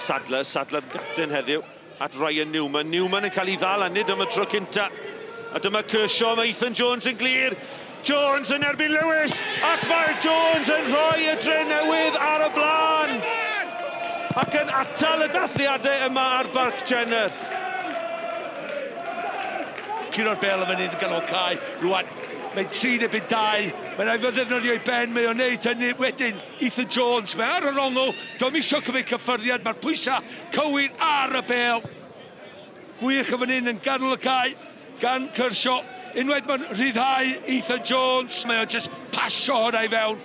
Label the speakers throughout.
Speaker 1: Sadler captain heddiw at Ryan Newman yn cael ei ddal anid am y tro cynta, a dyma Kershaw, mae Ethan Jones yn glir. Jones yn erbyn Lewis, ac mae Jones yn rhoi y Drenewydd ar y blaen ac yn atal y dathliadau yma ar Barc Jenner.
Speaker 2: Curo'r bel yn mynd yn ganolcau rwan. Mae'n 3-2, mae'n rhaid fod ddefnyddio ei ben, mae o'n neud hynny wedyn. Ethan Jones, mae ar yr ongl, do'n isio cymryd cyffyrddiad, mae'r pwysau cywir ar y bel. Gwych yn fan hyn yn ganolcau gan Kershaw. Unwaith mae'n rhyddhau Ethan Jones, mae o'n just pasio hwnna i fewn.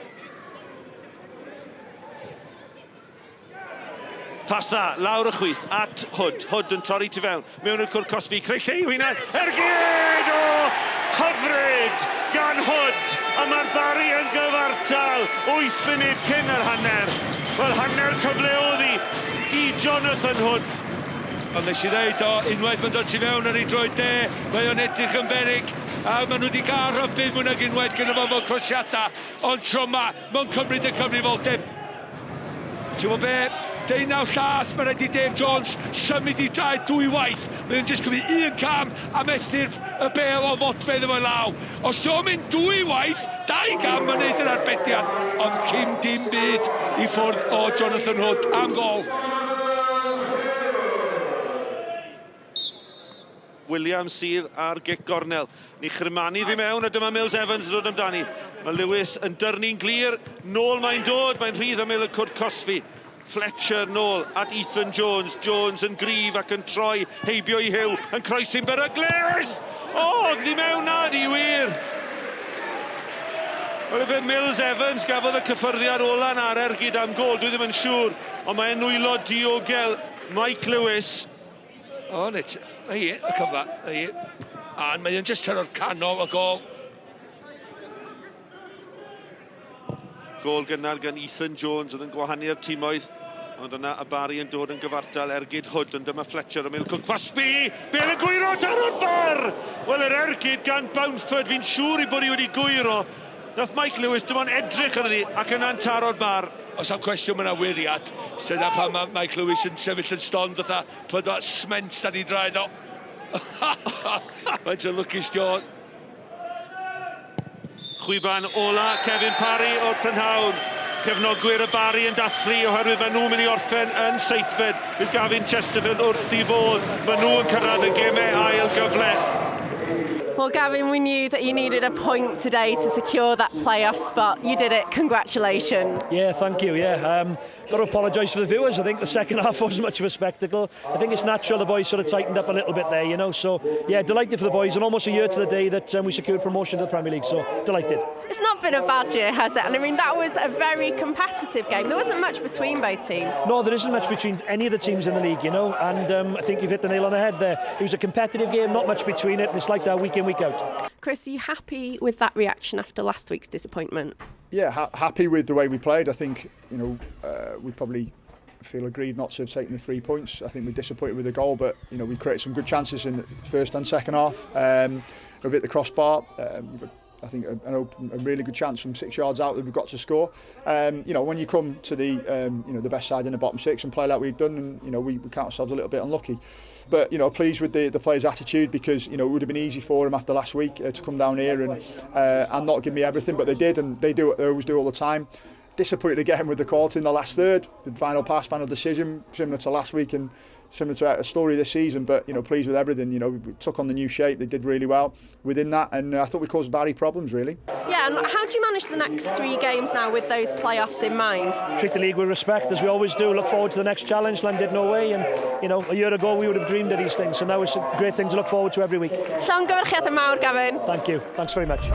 Speaker 1: Pas dda, lawr y chwith, at Hood yn torri tu fewn. Mewn i'r cwrt Cosby, creu lliw hynna, ergyd o hyfryd gan Hood. A mae'r Barri yn gyfartal, 8 munud cyn yr hanner. Wel, hanner cyfleodd i Jonathan Hood.
Speaker 2: Ond nes i ddeud o, unwaith mae'n dod i fewn ar ei droed de, mae o'n edrych yn berig, a maen nhw wedi cael rhybydd mwyn ag unwaith gyda fo fel crosiadau, ond tro yma, mae'n cymryd y cyfrifoldeb. Ti'n gwybod be? Deunaw llath, mae rhaid i Dave Jones symud i draed 2 waith. Mae'n jyst cymryd 1 cam a methu'r y bel o fodfedd yma law. Os dwi'n mynd 2 waith, 2 cam mae'n neud yr arbediad. Ond cym dim byd i ffwrdd o Jonathan Hood am gol.
Speaker 1: Williams sydd ar gic gornel. Ni chrymanu ddi mewn a dyma Mills Evans yn dod amdani. Mae Lewis yn dyrnu'n glir. Nôl mae'n dod, mae'n rhydd am y cwrt Cosby. Fletcher nôl at Ethan Jones. Jones yn gryf ac yn troi, heibio i hyw, yn croesi'n beryglus! O, gni mewn na, di wir! Wel, efe Mills Evans gafodd y cyffyrddiad ola'n ar ergyd am gol, dwi ddim yn siŵr, ond mae'n nwylo diogel Mike Lewis.
Speaker 2: O, net, mae hi, y cyfla, mae hi. A mae'n just tynnu'r canol y gol.
Speaker 1: Gol gynnar gan Ethan Jones oedd yn gwahanu'r tîmoedd. Ond yna y Barri yn dod yn gyfartal ergyd Hood, ond dyma Fletcher yn mynd cwc Cosby! Bel y gwyro taro'r bar! Wel, yr ergyd gan Bamford, fi'n siŵr i bod hi wedi gwyro. Nath Mike Lewis dim ond edrych arno ddi ac yna'n taro'r bar.
Speaker 2: Os am cwestiwn mae'n awiriad, sydd â pan mae Mike Lewis yn sefyll yn stond fatha, fod o sment da ni draed o. Mae'n ti'n lwcus dion.
Speaker 1: Chwiban ola, Kevin Parry o'r prynhawn. Cefnogwyr y Barri yn dathlu oherwydd maen nhw'n mynd i orffen yn seithfed. Bydd Gavin Chesterfield wrth i fod. Maen nhw yn cyrraedd y gemau ail gyfle.
Speaker 3: Well, Gavin, we knew that you needed a point today to secure that playoff spot. You did it. Congratulations.
Speaker 4: Yeah, thank you. Yeah, got to apologise for the viewers. I think the second half wasn't much of a spectacle. I think it's natural the boys sort of tightened up a little bit there, you know. So, yeah, delighted for the boys, and almost a year to the day that we secured promotion to the Premier League. So, delighted.
Speaker 3: It's not been a bad year, has it? And I mean, that was a very competitive game. There wasn't much between both teams.
Speaker 4: No, there isn't much between any of the teams in the league, you know. And I think you've hit the nail on the head there. It was a competitive game, not much between it, and it's like that week in, week out.
Speaker 3: Chris, are you happy with that reaction after last week's disappointment?
Speaker 5: Yeah, happy with the way we played. I think, you know, we probably feel aggrieved not to have taken the 3 points. I think we're disappointed with the goal, but, you know, we created some good chances in the first and second half. We've hit the crossbar. I think a really good chance from 6 yards out that we've got to score. You know, when you come to the you know, the best side in the bottom 6 and play like we've done, and you know, we count ourselves a little bit unlucky. But, you know, pleased with the players' attitude, because, you know, it would have been easy for them after last week to come down here and not give me everything, but they did, and they always do all the time. Disappointed again with the call in the last third, the final pass, final decision, similar to last week and similar to our story this season. But, you know, pleased with everything. You know, we took on the new shape. They did really well within that, and I thought we caused Barry problems, really.
Speaker 3: Yeah, and how do you manage the next 3 games now with those playoffs in mind?
Speaker 4: Treat the league with respect, as we always do. Look forward to the next challenge. London no way, and, you know, a year ago we would have dreamed of these things, so now it's a great thing to look forward to every week.
Speaker 3: Llongyfarchiadau mawr, Gavin.
Speaker 4: Thank you. Thanks very much.